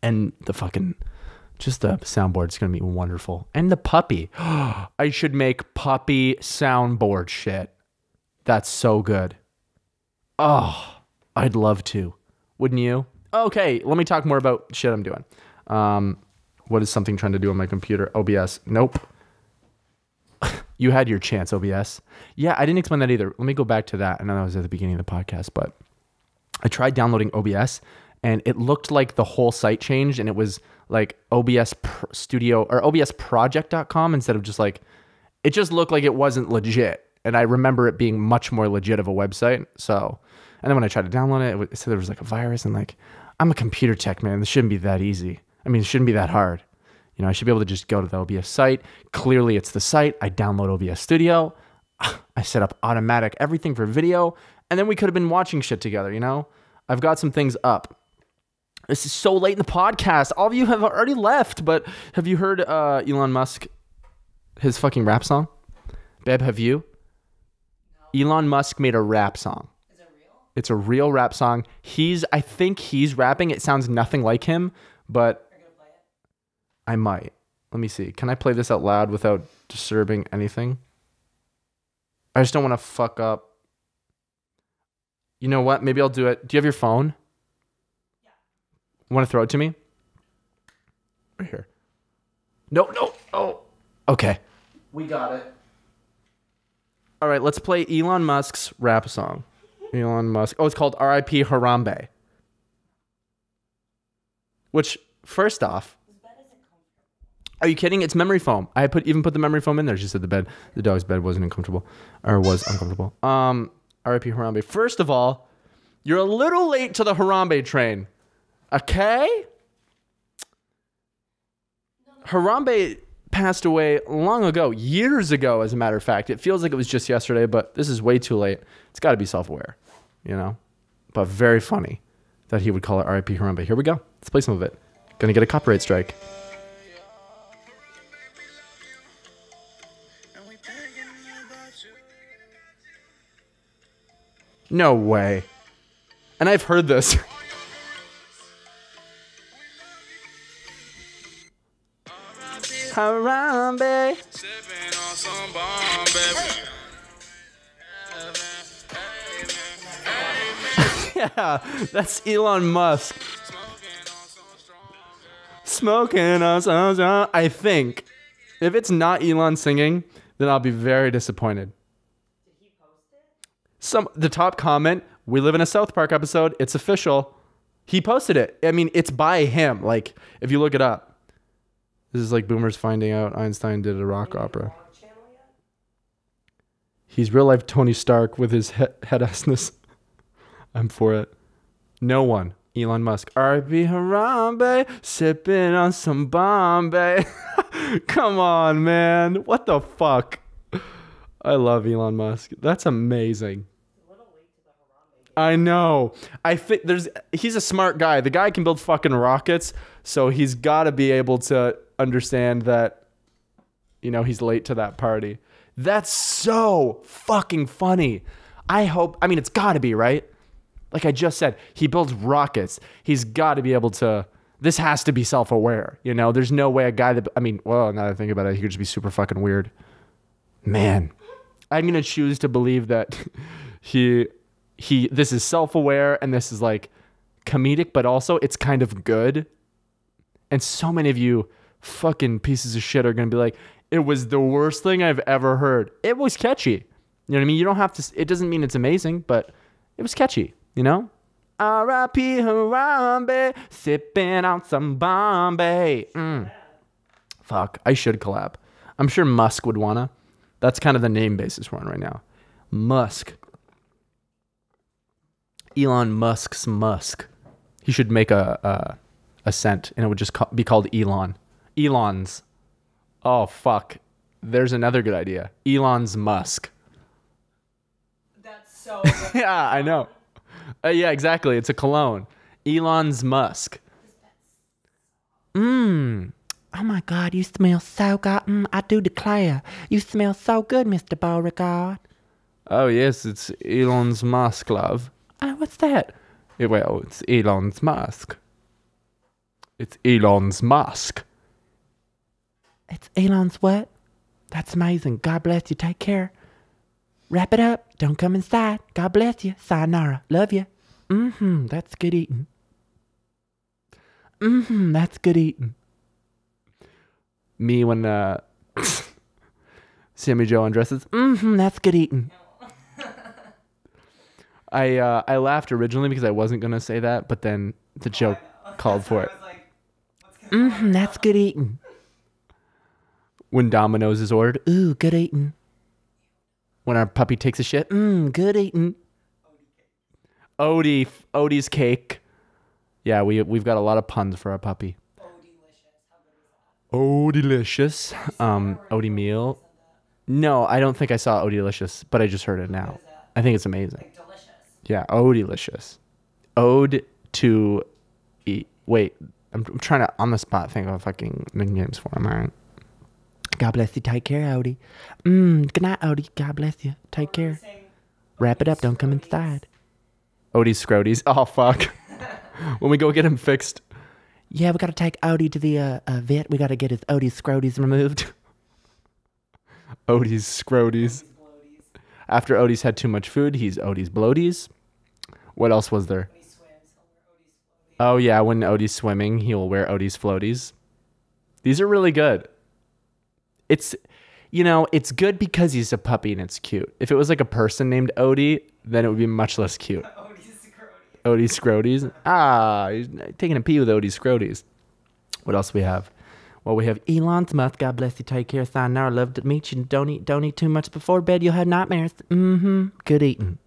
And the soundboard is going to be wonderful. And the puppy. I should make puppy soundboard shit. That's so good. Oh, I'd love to. Wouldn't you? Okay, let me talk more about shit I'm doing. What is something trying to do on my computer? OBS. Nope. You had your chance, OBS. Yeah, I didn't explain that either. Let me go back to that. I know that was at the beginning of the podcast, but I tried downloading OBS and it looked like the whole site changed and it was like OBS Studio or OBSproject.com instead of just like, it just looked like it wasn't legit. And I remember it being much more legit of a website. So, and then when I tried to download it, it said there was like a virus and like, I'm a computer tech, man. This shouldn't be that easy. I mean, it shouldn't be that hard. You know, I should be able to just go to the OBS site. Clearly, it's the site. I download OBS Studio. I set up automatic everything for video. And then we could have been watching shit together, you know? I've got some things up. This is so late in the podcast. All of you have already left, but have you heard Elon Musk, his fucking rap song? Babe, have you? No. Elon Musk made a rap song. Is it real? It's a real rap song. I think he's rapping. It sounds nothing like him, but Are you gonna play it? I might. Let me see. Can I play this out loud without disturbing anything? I just don't want to fuck up. You know what? Maybe I'll do it. Do you have your phone? Yeah. Want to throw it to me? Right here. No. Oh. Okay. We got it. All right, let's play Elon Musk's rap song. Elon Musk. Oh, it's called R.I.P. Harambe. Which, first off, This bed isn't comfortable. are you kidding? It's memory foam. I even put the memory foam in there. She said the dog's bed wasn't uncomfortable, or was uncomfortable. R.I.P. Harambe. First of all, you're a little late to the Harambe train. Okay? Harambe passed away long ago, years ago, as a matter of fact. It feels like it was just yesterday, but this is way too late. It's got to be self-aware, you know? But very funny that he would call it R.I.P. Harambe. Here we go. Let's play some of it. Gonna get a copyright strike. No way. And I've heard this. Harambe. Sipping on some bomb, baby. Yeah, that's Elon Musk. Smoking on some strong. I think. If it's not Elon singing, then I'll be very disappointed. Did he post it? The top comment, we live in a South Park episode. It's official. He posted it. I mean, it's by him. Like, if you look it up. This is like boomers finding out Einstein did a rock opera. Vlog channel yet? He's real life Tony Stark with his head-assness. I'm for it. No one. Elon Musk. R.I.P. Harambe. Sipping on some Bombay. Come on, man. What the fuck? I love Elon Musk. That's amazing. It's a little late to the Harambe game. I know. I think he's a smart guy. The guy can build fucking rockets, so he's got to be able to understand that, you know, he's late to that party. That's so fucking funny. I mean, it's got to be, right? Like I just said, he builds rockets. He's got to be able to, this has to be self-aware, you know? There's no way a guy that, I mean, well, now that I think about it, he could just be super fucking weird. Man, I'm going to choose to believe that this is self-aware and this is like comedic, but also it's kind of good. And so many of you fucking pieces of shit are going to be like, it was the worst thing I've ever heard. It was catchy. You know what I mean? You don't have to, it doesn't mean it's amazing, but it was catchy, you know? R.I.P. Harambe, sipping on some Bombay. Fuck, I should collab. I'm sure Musk would wanna. That's kind of the name basis we're on right now. Musk. Elon Musk's Musk. He should make a scent, and it would just be called Elon. Elons. Oh, fuck. There's another good idea. Elon's Musk. That's so good. Yeah, I know. Yeah, exactly. It's a cologne. Elon's Musk. Oh my God, you smell so good. I do declare. You smell so good, Mr. Beauregard. Oh, yes, it's Elon's Musk, love. Oh, what's that? Well, it's Elon's Musk. It's Elon's Musk. It's Elon's what? That's amazing. God bless you. Take care. Wrap it up. Don't come inside. God bless you. Sayonara. Love you. That's good eating. That's good eating. Me when Sammy Jo undresses. That's good eating. I laughed originally because I wasn't gonna say that, but then the joke called for it. I was like, what's going on? That's good eating. When Domino's is ordered, ooh, good eating. When our puppy takes a shit, good eating. Odie's cake. Yeah, we've got a lot of puns for our puppy. Oh, delicious. How good is that? Oh, delicious. Odie meal. No, I don't think I saw Oh Delicious, but I just heard it now. What is that? I think it's amazing. Like delicious. Yeah, Oh Delicious. Ode to eat. Wait, I'm trying to on the spot think of fucking nicknames for him. All right. God bless you. Take care, Odie. Good night, Odie. God bless you. Take care. Saying, Wrap it up. Don't come inside. Odie's Scroties. Oh, fuck. When we go get him fixed. Yeah, we got to take Odie to the vet. We got to get his Odie's scroties removed. Odie's scroties. After Odie's had too much food, he's Odie's bloaties. What else was there? When he swims, he'll wear Odie's floaties. Oh, yeah, when Odie's swimming, he'll wear Odie's floaties. These are really good. It's, it's good because he's a puppy and it's cute. If it was like a person named Odie, then it would be much less cute. Odie's scroties. Odie's scroties. Ah, he's taking a pee with Odie's scroties. What else do we have? Well, we have Elon Musk. God bless you. Take care, son. Now I love to meet you. Don't eat too much before bed. You'll have nightmares. Good eating.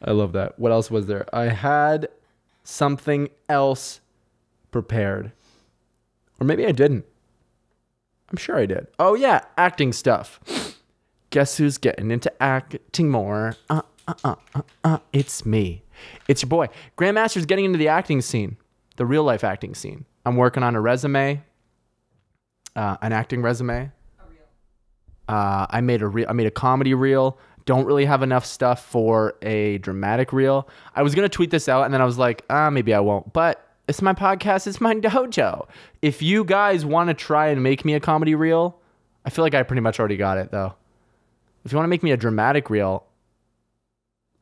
I love that. What else was there? I had something else prepared. Or maybe I didn't. I'm sure I did. Oh, yeah. Acting stuff. Guess who's getting into acting more? It's me. It's your boy. Grand Master's getting into the acting scene. The real life acting scene. I'm working on a resume. An acting resume. A reel. I made a comedy reel. Don't really have enough stuff for a dramatic reel. I was going to tweet this out and then I was like, maybe I won't. But it's my podcast. It's my dojo. If you guys want to try and make me a comedy reel, I feel like I pretty much already got it though. If you want to make me a dramatic reel,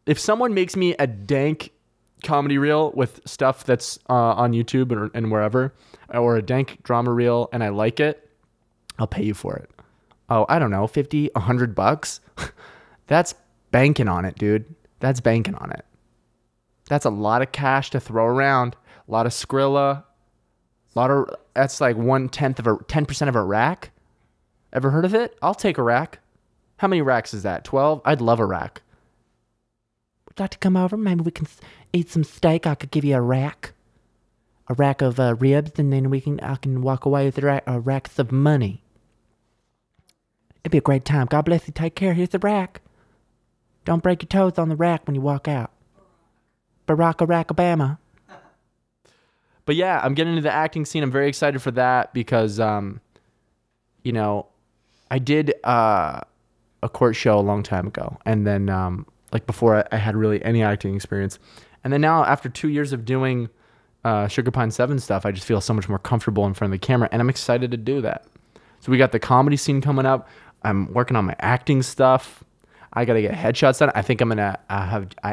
if someone makes me a dank comedy reel with stuff that's on YouTube and wherever, or a dank drama reel and I like it, I'll pay you for it. Oh, I don't know, $50, $100. That's banking on it, dude. That's banking on it. That's a lot of cash to throw around. A lot of Skrilla. That's like 10% of a rack. Ever heard of it? I'll take a rack. How many racks is that? 12? I'd love a rack. Would you like to come over? Maybe we can eat some steak. I could give you a rack of ribs, and then I can walk away with racks of money. It'd be a great time. God bless you. Take care. Here's the rack. Don't break your toes on the rack when you walk out. Barack Obama. But yeah, I'm getting into the acting scene. I'm very excited for that because, I did a court show a long time ago, and then before I had really any acting experience. And then now, after 2 years of doing Sugar Pine 7 stuff, I just feel so much more comfortable in front of the camera, and I'm excited to do that. So we got the comedy scene coming up. I'm working on my acting stuff. I got to get headshots done. I think I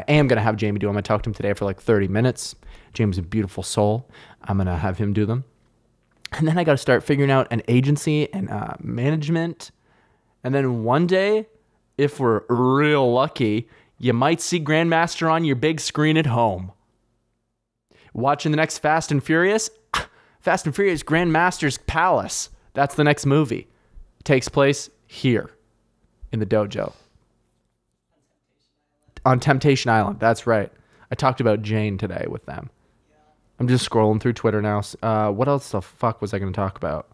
am going to have Jamie do them. I'm going to talk to him today for like 30 minutes. Jamie's a beautiful soul. I'm going to have him do them. And then I got to start figuring out an agency and management. And then one day, if we're real lucky, you might see Grand Master on your big screen at home. Watching the next Fast and Furious? Fast and Furious Grand Master's Palace. That's the next movie. It takes place here in the dojo. On Temptation Island. That's right. I talked about Jane today with them. Yeah. I'm just scrolling through Twitter now. What else the fuck was I going to talk about?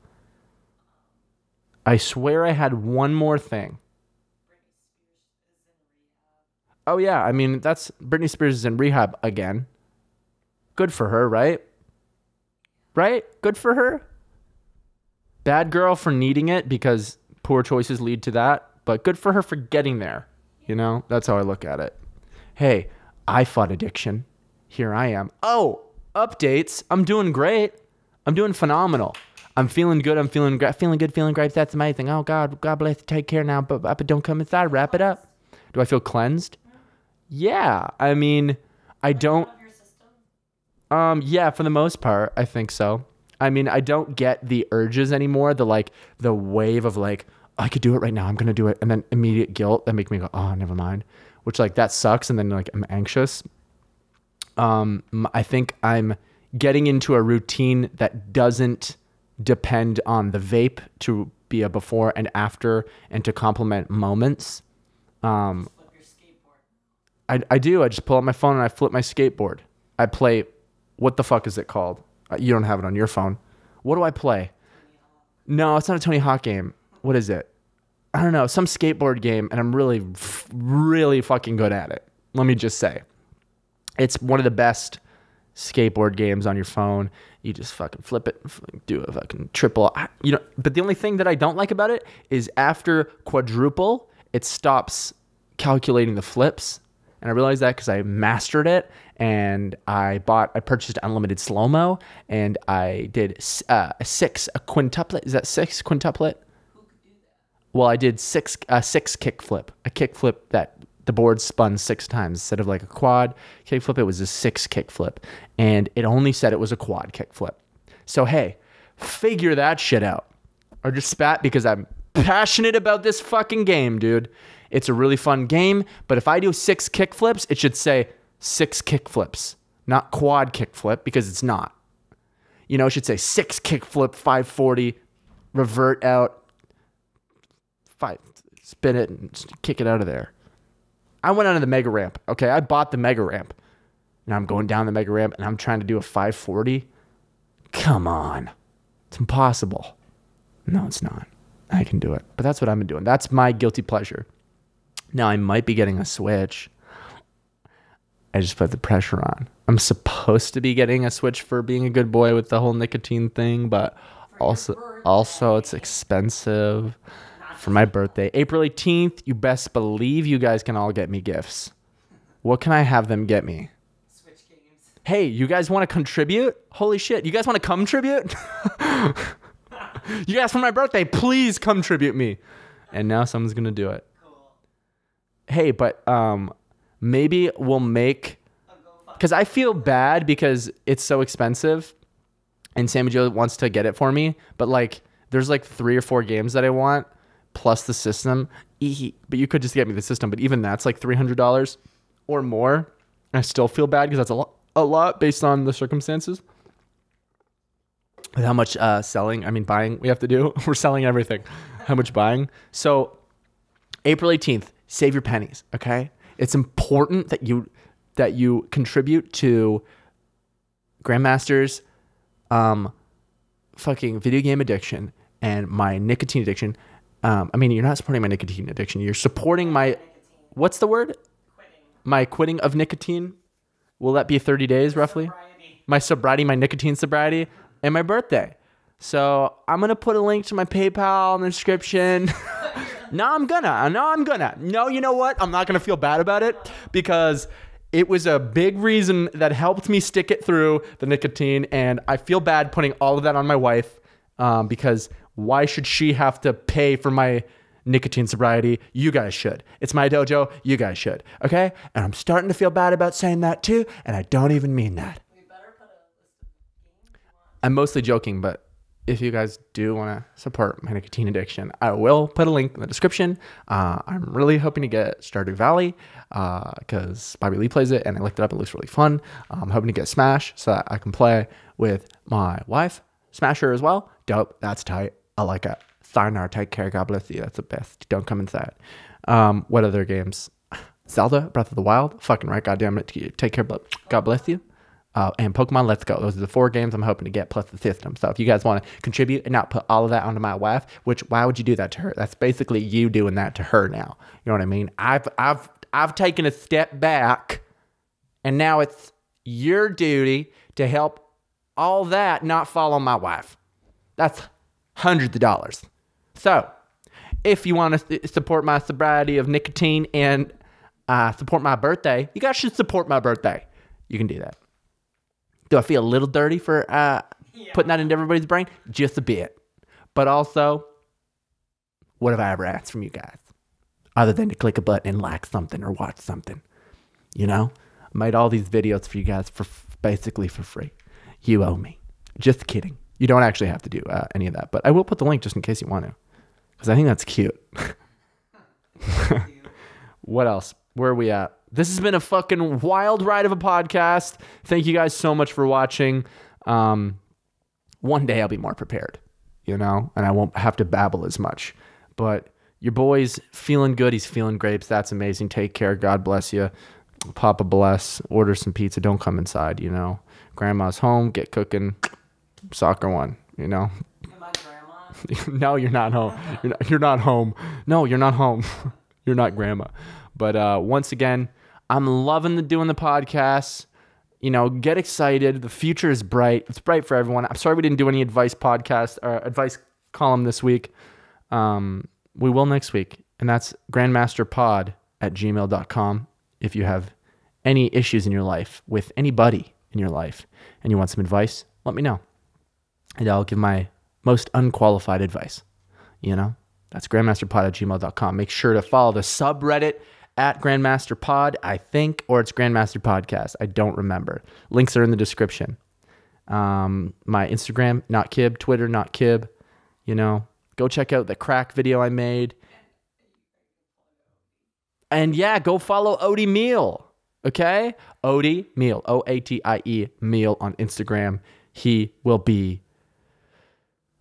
I swear I had one more thing. Oh, yeah. I mean, Britney Spears is in rehab again. Good for her, right? Right? Good for her. Bad girl for needing it because poor choices lead to that. But good for her for getting there. That's how I look at it. Hey, I fought addiction. Here I am. Oh, updates. I'm doing great. I'm doing phenomenal. I'm feeling good. I'm feeling good, feeling great. That's amazing. Oh, God bless you. Take care now. But don't come inside. Wrap it up. Do I feel cleansed? Yeah. I mean, I don't. Yeah, for the most part, I think so. I mean, I don't get the urges anymore. The wave of I could do it right now. I'm going to do it. And then immediate guilt that make me go, oh, never mind. Which that sucks. And then I'm anxious. I think I'm getting into a routine that doesn't depend on the vape to be a before and after and to complement moments. Flip your skateboard. I do. I just pull out my phone and I flip my skateboard. I play, what the fuck is it called? You don't have it on your phone. What do I play? No, it's not a Tony Hawk game. What is it? I don't know. Some skateboard game, and I'm really, really fucking good at it. Let me just say. It's one of the best skateboard games on your phone. You just fucking flip it, do a fucking triple. But the only thing that I don't like about it is after quadruple, it stops calculating the flips. And I realized that because I mastered it, and I purchased unlimited slow-mo, and I did a quintuplet. Is that 6 quintuplet? Who could do that? Well, I did 6 kickflip. A kickflip that the board spun 6 times instead of like a quad kickflip. It was a 6 kickflip, and it only said it was a quad kickflip. So hey, figure that shit out, or just spat because I'm passionate about this fucking game, dude. It's a really fun game, but if I do 6 kickflips, it should say 6 kickflips, not quad kickflip, because it's not. You know, it should say 6 kickflip, 540, revert out, 5, spin it and kick it out of there. I went onto the mega ramp. Okay, I bought the mega ramp. Now I'm going down the mega ramp and I'm trying to do a 540. Come on. It's impossible. No, it's not. I can do it. But that's what I've been doing. That's my guilty pleasure. Now, I might be getting a Switch. I just put the pressure on. I'm supposed to be getting a Switch for being a good boy with the whole nicotine thing, but also it's expensive for my birthday. April 18th, you best believe you guys can all get me gifts. What can I have them get me? Switch games. Hey, you guys want to contribute? Holy shit, you guys want to come tribute? You guys, for my birthday, please come tribute me. And now someone's going to do it. Hey, but maybe we'll make, because I feel bad because it's so expensive and Sammy Jo wants to get it for me, but like there's like 3 or 4 games that I want plus the system. But you could just get me the system, but even that's like $300 or more. I still feel bad because that's a lot based on the circumstances. With how much buying we have to do. We're selling everything. How much buying? So April 18th. Save your pennies, okay? It's important that you contribute to Grandmaster's fucking video game addiction and my nicotine addiction. You're not supporting my nicotine addiction. You're supporting my, what's the word? Quitting. My quitting of nicotine. Will that be 30 days roughly? Sobriety. My sobriety, my nicotine sobriety, and my birthday. So I'm going to put a link to my PayPal in the description. No, you know what? I'm not going to feel bad about it because it was a big reason that helped me stick it through the nicotine. And I feel bad putting all of that on my wife because why should she have to pay for my nicotine sobriety? You guys should. It's my dojo. You guys should. Okay? And I'm starting to feel bad about saying that too. And I don't even mean that. We better put a list of games you want. I'm mostly joking, but if you guys do want to support my nicotine addiction, I will put a link in the description. I'm really hoping to get Stardew Valley because Bobby Lee plays it, and I looked it up. It looks really fun. I'm hoping to get Smash so that I can play with my wife. Smash her as well. Dope. That's tight. I like it. Sayonara, take care. God bless you. That's the best. Don't come inside. What other games? Zelda, Breath of the Wild. Fucking right. God damn it. Take care. God bless you. And Pokemon Let's Go. Those are the 4 games I'm hoping to get plus the system. So if you guys want to contribute and not put all of that onto my wife, why would you do that to her? That's basically you doing that to her now. You know what I mean? I've taken a step back, and now it's your duty to help all that not fall on my wife. That's hundreds of dollars. So if you want to support my sobriety of nicotine and support my birthday, you guys should support my birthday. You can do that. Do I feel a little dirty for putting that into everybody's brain? Just a bit. But also, what have I ever asked from you guys? Other than to click a button and like something or watch something. You know? I made all these videos for you guys basically for free. You owe me. Just kidding. You don't actually have to do any of that. But I will put the link just in case you want to. Because I think that's cute. What else? Where are we at? This has been a fucking wild ride of a podcast. Thank you guys so much for watching. One day I'll be more prepared, you know, and I won't have to babble as much. But your boy's feeling good. He's feeling grapes. That's amazing. Take care. God bless you. Papa bless. Order some pizza. Don't come inside, you know. Grandma's home. Get cooking. Soccer one, you know. Am I grandma? No, you're not home. You're not home. No, you're not home. You're not grandma. But once again, I'm loving doing the podcast. You know, get excited. The future is bright. It's bright for everyone. I'm sorry we didn't do any advice podcast or advice column this week. We will next week. And that's grandmasterpod@gmail.com. if you have any issues in your life with anybody in your life and you want some advice, let me know. And I'll give my most unqualified advice. That's grandmasterpod@gmail.com. Make sure to follow the subreddit at grandmasterpod, I think, or it's Grandmaster Podcast. I don't remember. Links are in the description. My Instagram, not Cib. Twitter, not Cib. Go check out the crack video I made. And yeah, go follow Odie Meal. Okay? Odie Meal. OATIE Meal on Instagram. He will be,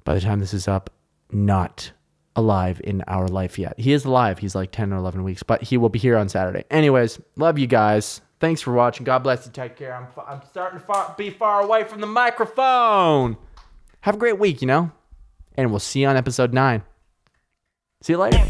by the time this is up, not alive in our life yet. He is alive. He's like 10 or 11 weeks, but he will be here on Saturday. Anyways, love you guys. Thanks for watching. God bless you. Take care. I'm starting to be far away from the microphone. Have a great week, And we'll see you on episode 9. See you later.